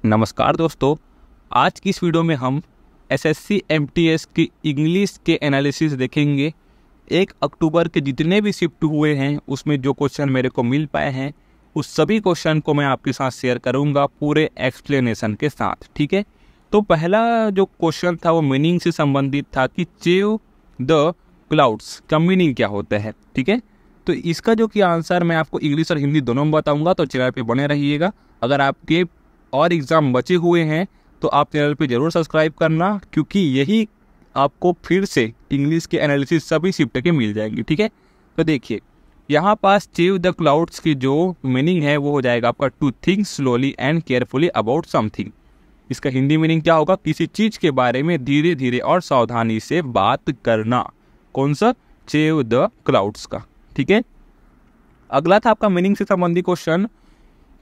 नमस्कार दोस्तों, आज की इस वीडियो में हम एसएससी एमटीएस की इंग्लिश के एनालिसिस देखेंगे। 1 अक्टूबर के जितने भी शिफ्ट हुए हैं उसमें जो क्वेश्चन मेरे को मिल पाए हैं उस सभी क्वेश्चन को मैं आपके साथ शेयर करूंगा पूरे एक्सप्लेनेशन के साथ। ठीक है, तो पहला जो क्वेश्चन था वो मीनिंग से संबंधित था कि चेव द क्लाउड्स का मीनिंग क्या होता है। ठीक है, तो इसका जो कि आंसर मैं आपको इंग्लिश और हिंदी दोनों में बताऊंगा, तो चैनल पे बने रहिएगा। अगर आपके और एग्ज़ाम बचे हुए हैं तो आप चैनल पे ज़रूर सब्सक्राइब करना, क्योंकि यही आपको फिर से इंग्लिश के एनालिसिस सभी शिफ्ट के मिल जाएंगे। ठीक है, तो देखिए यहाँ पास चेव द क्लाउड्स की जो मीनिंग है वो हो जाएगा आपका to think slowly and carefully about something. इसका हिंदी मीनिंग क्या होगा? किसी चीज़ के बारे में धीरे धीरे और सावधानी से बात करना। कौन सा? चेव द क्लाउड्स का। ठीक है, अगला था आपका मीनिंग से संबंधित क्वेश्चन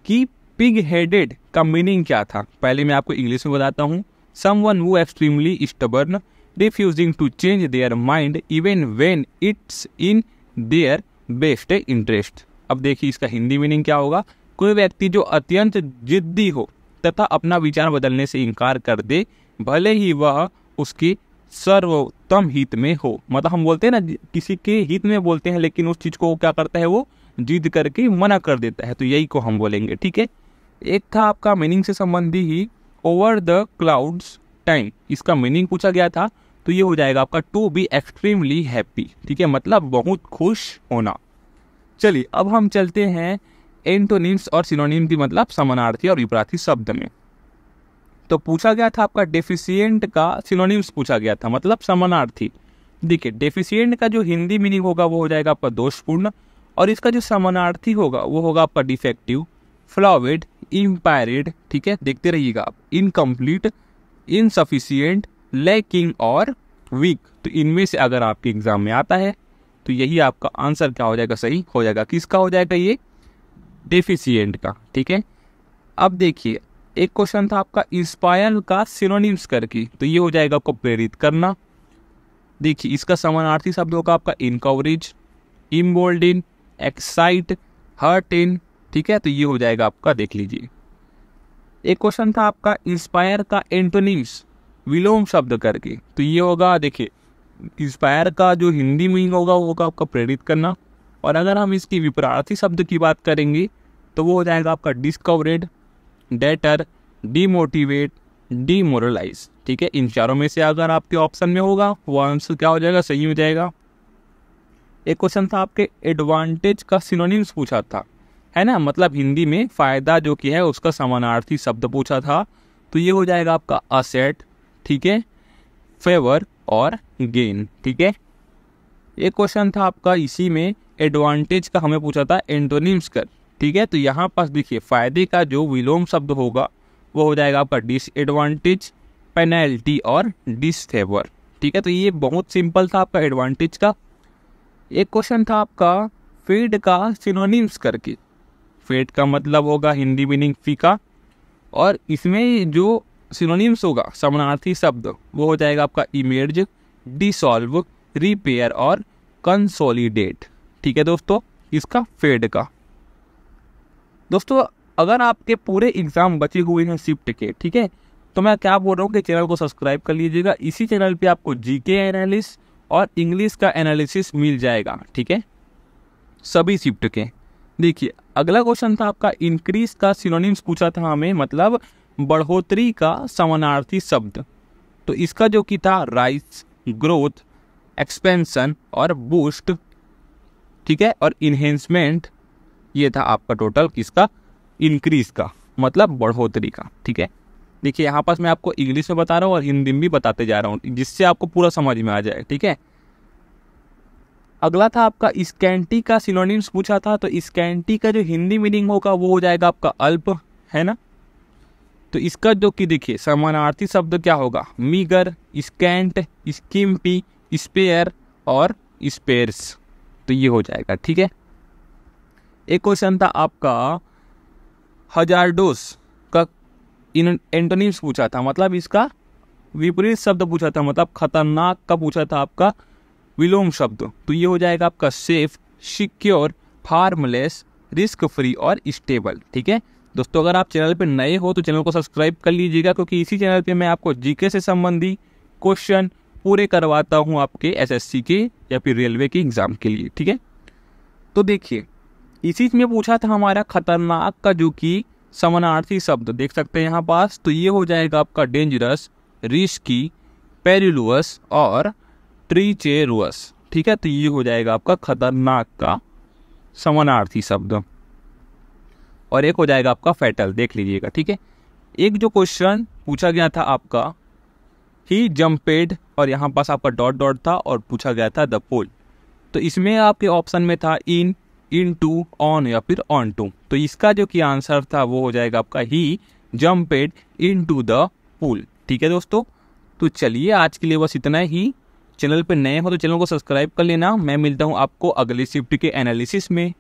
कि पिग हेडेड का मीनिंग क्या था। पहले मैं आपको इंग्लिश में बताता हूँ। Someone who extremely stubborn refusing to change their mind even when it's in their best interest. अब देखिए इसका हिंदी मीनिंग क्या होगा? कोई व्यक्ति जो अत्यंत जिद्दी हो तथा अपना विचार बदलने से इनकार कर दे, भले ही वह उसकी सर्वोत्तम हित में हो। मतलब हम बोलते हैं ना, किसी के हित में बोलते हैं लेकिन उस चीज़ को क्या करता है, वो जिद करके मना कर देता है, तो यही को हम बोलेंगे। ठीक है, एक था आपका मीनिंग से संबंधी ही ओवर द क्लाउड्स टाइम। इसका मीनिंग पूछा गया था, तो ये हो जाएगा आपका टू बी एक्सट्रीमली हैप्पी। ठीक है, मतलब बहुत खुश होना। चलिए अब हम चलते हैं एंटोनिम्स और सिनोनिम की, मतलब समानार्थी और विपरीत शब्द में। तो पूछा गया था आपका डेफिशिएंट का सिनोनिम्स पूछा गया था, मतलब समानार्थी। देखिए डेफिशिएंट का जो हिंदी मीनिंग होगा वो हो जाएगा आपका दोषपूर्ण, और इसका जो समानार्थी होगा वो होगा आपका डिफेक्टिव, फ्लॉविड, इम्पायर्ड। ठीक है, देखते रहिएगा आप। इनकम्प्लीट, इनसफिशिएंट, लैकिंग और वीक। तो इनमें से अगर आपके एग्जाम में आता है तो यही आपका आंसर क्या हो जाएगा? सही हो जाएगा। किसका हो जाएगा? ये डेफिशिएंट का। ठीक है, अब देखिए एक क्वेश्चन था आपका इंस्पायर का सिनोनिम्स करके, तो ये हो जाएगा आपको प्रेरित करना। देखिए इसका समानार्थी शब्द होगा आपका इनकवरेज, इम्बोल्डिन, एक्साइट, हर्ट इन। ठीक है, तो ये हो जाएगा आपका, देख लीजिए। एक क्वेश्चन था आपका इंस्पायर का एंटोनिम्स विलोम शब्द करके, तो ये होगा, देखिए इंस्पायर का जो हिंदी मीनिंग होगा वो होगा आपका प्रेरित करना, और अगर हम इसकी विपरीत शब्द की बात करेंगे तो वो हो जाएगा आपका डिस्कवरेड, डेटर, डीमोटिवेट, डीमोरलाइज। ठीक है, इन चारों में से अगर आपके ऑप्शन में होगा वो आंसर क्या हो जाएगा? सही हो जाएगा। एक क्वेश्चन था आपके एडवांटेज का सिनोनिम्स पूछा था, है ना, मतलब हिंदी में फायदा जो कि है उसका समानार्थी शब्द पूछा था, तो ये हो जाएगा आपका असेट, ठीक है, फेवर और गेन। ठीक है, एक क्वेश्चन था आपका इसी में एडवांटेज का, हमें पूछा था एंटोनिम्स कर। ठीक है, तो यहाँ पास देखिए फायदे का जो विलोम शब्द होगा वो हो जाएगा आपका डिसएडवांटेज, पेनल्टी और डिसफेवर। ठीक है, तो ये बहुत सिंपल था आपका एडवांटेज का। एक क्वेश्चन था आपका फेड का सिनोनिम्स करके। फेड का मतलब होगा हिंदी मीनिंग फीका, और इसमें जो सिनोनिम्स होगा समानार्थी शब्द वो हो जाएगा आपका इमेज, डिसॉल्व, रिपेयर और कंसोलिडेट। ठीक है दोस्तों, इसका फेड का। दोस्तों अगर आपके पूरे एग्जाम बचे हुए हैं शिफ्ट के, ठीक है, तो मैं क्या बोल रहा हूँ कि चैनल को सब्सक्राइब कर लीजिएगा। इसी चैनल पे आपको जीके एनालिसिस और इंग्लिश का एनालिसिस मिल जाएगा। ठीक है, सभी शिफ्ट के। देखिए अगला क्वेश्चन था आपका इंक्रीज का सिनोनिम्स पूछा था हमें, मतलब बढ़ोतरी का समानार्थी शब्द। तो इसका जो कि था राइज, ग्रोथ, एक्सपेंशन और बूस्ट। ठीक है, और इन्हेंसमेंट। ये था आपका टोटल किसका? इंक्रीज का, मतलब बढ़ोतरी का। ठीक है, देखिए यहाँ पास मैं आपको इंग्लिश में बता रहा हूँ और हिंदी में भी बताते जा रहा हूँ, जिससे आपको पूरा समझ में आ जाए। ठीक है, अगला था आपका स्कैंटी का सिनोनिम्स पूछा था, तो स्कैंटी का जो हिंदी मीनिंग होगा वो हो जाएगा आपका अल्प, है ना। तो इसका जो कि देखिए समानार्थी शब्द क्या होगा? मीगर, स्कैंट, स्किम्पी, स्पेयर और स्पेयर्स। तो ये हो जाएगा। ठीक है, एक क्वेश्चन था आपका हजारडोस का एंटोनिम्स पूछा था, मतलब इसका विपरीत शब्द पूछा था, मतलब खतरनाक का पूछा था आपका विलोम शब्द। तो ये हो जाएगा आपका safe, secure, harmless, risk free और स्टेबल। ठीक है, दोस्तों अगर आप चैनल पे नए हो तो चैनल को सब्सक्राइब कर लीजिएगा, क्योंकि इसी चैनल पे मैं आपको जीके से संबंधी क्वेश्चन पूरे करवाता हूँ आपके एसएससी के या फिर रेलवे के एग्ज़ाम के लिए। ठीक है, तो देखिए इसी में पूछा था हमारा खतरनाक का जो कि समानार्थी शब्द देख सकते हैं यहाँ पास, तो ये हो जाएगा आपका डेंजरस, रिस्की, पेरिलुअस और ट्रीचेरुअस। ठीक है, तो ये हो जाएगा आपका खतरनाक का समानार्थी शब्द, और एक हो जाएगा आपका फैटल, देख लीजिएगा। ठीक है, एक जो क्वेश्चन पूछा गया था आपका ही जम्पेड, और यहाँ पास आपका डॉट डॉट था और पूछा गया था द पोल, तो इसमें आपके ऑप्शन में था इन, इन टू, ऑन या फिर ऑन टू। तो इसका जो कि आंसर था वो हो जाएगा आपका he jumped into the pool. ठीक है दोस्तों, तो चलिए आज के लिए बस इतना ही। चैनल पर नए हो तो चैनल को सब्सक्राइब कर लेना। मैं मिलता हूँ आपको अगले शिफ्ट के एनालिसिस में।